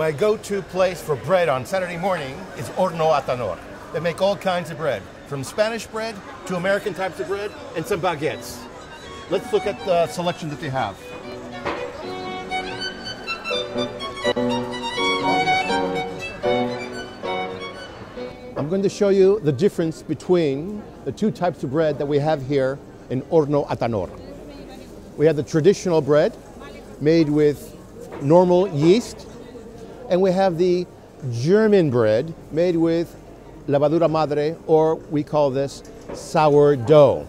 My go-to place for bread on Saturday morning is Horno Atanor. They make all kinds of bread, from Spanish bread to American types of bread and some baguettes. Let's look at the selection that they have. I'm going to show you the difference between the two types of bread that we have here in Horno Atanor. We have the traditional bread made with normal yeast, and we have the German bread made with levadura madre, or we call this sourdough.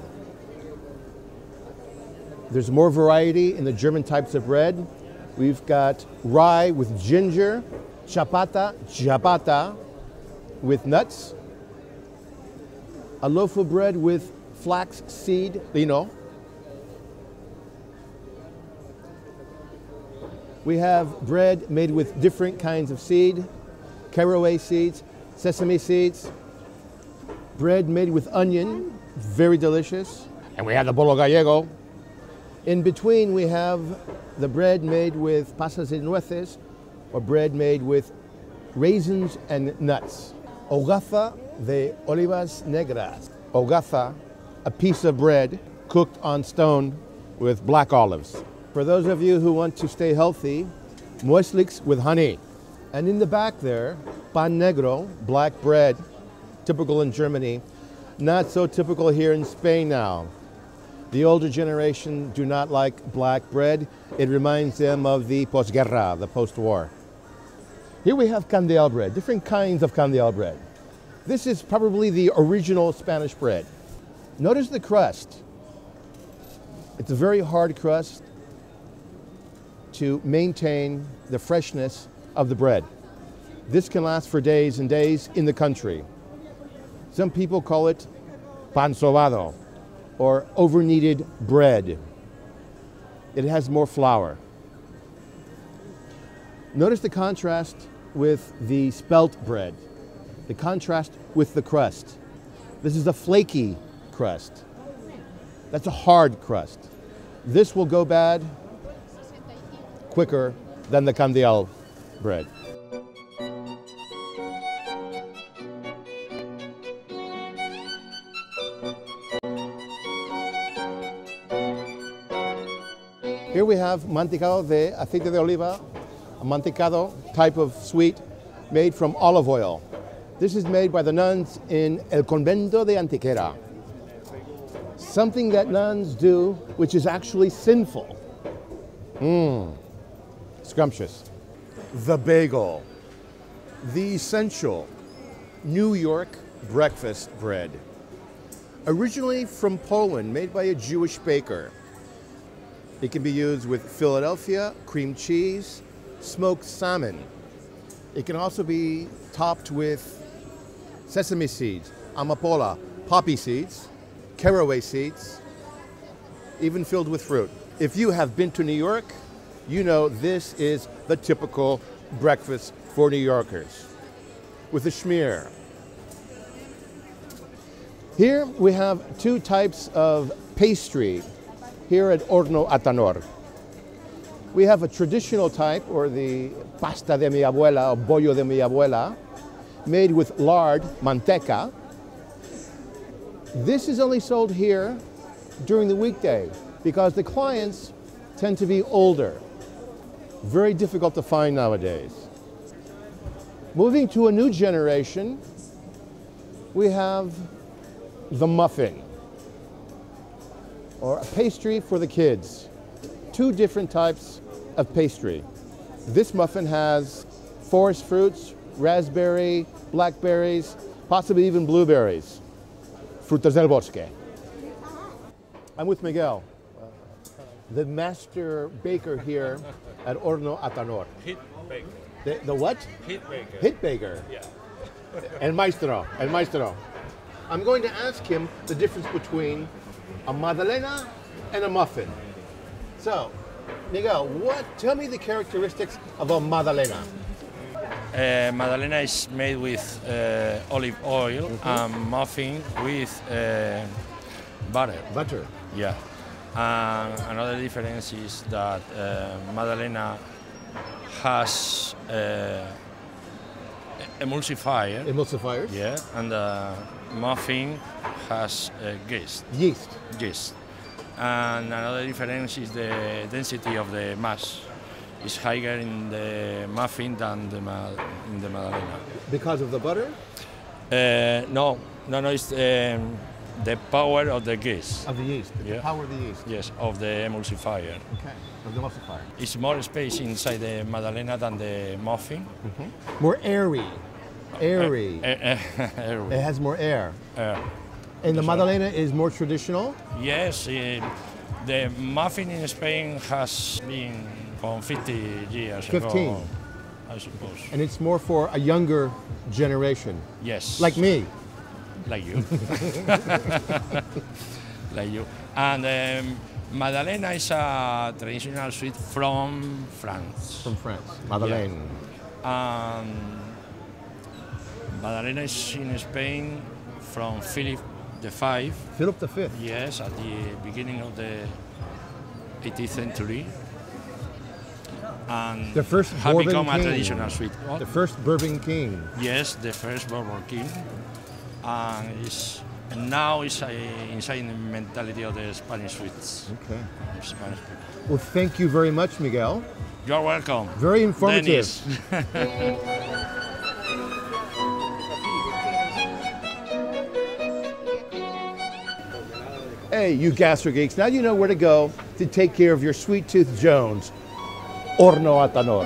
There's more variety in the German types of bread. We've got rye with ginger, ciabatta with nuts, a loaf of bread with flax seed lino. We have bread made with different kinds of seed, caraway seeds, sesame seeds, bread made with onion, very delicious. And we have the bolo gallego. In between, we have the bread made with pasas y nueces, or bread made with raisins and nuts. Hogaza de olivas negras. Hogaza, a piece of bread cooked on stone with black olives. For those of you who want to stay healthy, muesliks with honey. And in the back there, pan negro, black bread, typical in Germany, not so typical here in Spain now. The older generation do not like black bread. It reminds them of the posguerra, the post-war. Here we have candeal bread, different kinds of candeal bread. This is probably the original Spanish bread. Notice the crust. It's a very hard crust to maintain the freshness of the bread. This can last for days and days in the country. Some people call it pan sobado, or over-kneaded bread. It has more flour. Notice the contrast with the spelt bread, the contrast with the crust. This is a flaky crust. That's a hard crust. This will go bad quicker than the candeal bread. Here we have mantecado de aceite de oliva, a mantecado type of sweet made from olive oil. This is made by the nuns in El Convento de Antequera. Something that nuns do which is actually sinful. Scrumptious. The bagel, the essential New York breakfast bread. Originally from Poland, made by a Jewish baker. It can be used with Philadelphia, cream cheese, smoked salmon. It can also be topped with sesame seeds, amapola, poppy seeds, caraway seeds, even filled with fruit. If you have been to New York, you know this is the typical breakfast for New Yorkers, with a schmear. Here we have two types of pastry here at Horno Atanor. We have a traditional type, or the pasta de mi abuela, or bollo de mi abuela, made with lard, manteca. This is only sold here during the weekday because the clients tend to be older. Very difficult to find nowadays. Moving to a new generation, we have the muffin, or a pastry for the kids. Two different types of pastry. This muffin has forest fruits, raspberry, blackberries, possibly even blueberries. Frutas del bosque. I'm with Miguel, the master baker here at Horno Atanor. Hit baker. The what? Hit baker. Hit baker. Yeah. El maestro. I'm going to ask him the difference between a magdalena and a muffin. So, Miguel, tell me the characteristics of a magdalena. Magdalena is made with olive oil, and muffin with butter. Butter. Yeah. And another difference is that Magdalena has emulsifier. Emulsifiers. Yeah, and the muffin has yeast. Yeast. And another difference is the density of the mass. It's higher in the muffin than in the Madalena. Because of the butter? No, it's the power of the yeast. Of the yeast. Yeah. The power of the yeast. Yes, of the emulsifier. Okay. Of the emulsifier. It's more space inside the Madalena than the muffin. Mm-hmm. More airy. Airy. Airy. It has more air. Air. And the Madalena is more traditional? Yes, the muffin in Spain has been from 50 years 15. ago, I suppose. And it's more for a younger generation. Yes. Like me. Like you. Like you. And Madalena is a traditional sweet from France. From France. Madeleine. Yeah. Madalena is in Spain from Philip V. Philip V. Yes, at the beginning of the 18th century. And The first have Bourbon become king. a traditional sweet. What? The first Bourbon king. Yes, the first Bourbon king. And now it's inside the mentality of the Spanish sweets. Okay. Spanish people. Well, thank you very much, Miguel. You're welcome. Very informative. Dennis. Hey, you gastro geeks, now you know where to go to take care of your sweet tooth Jones. Horno Atanor.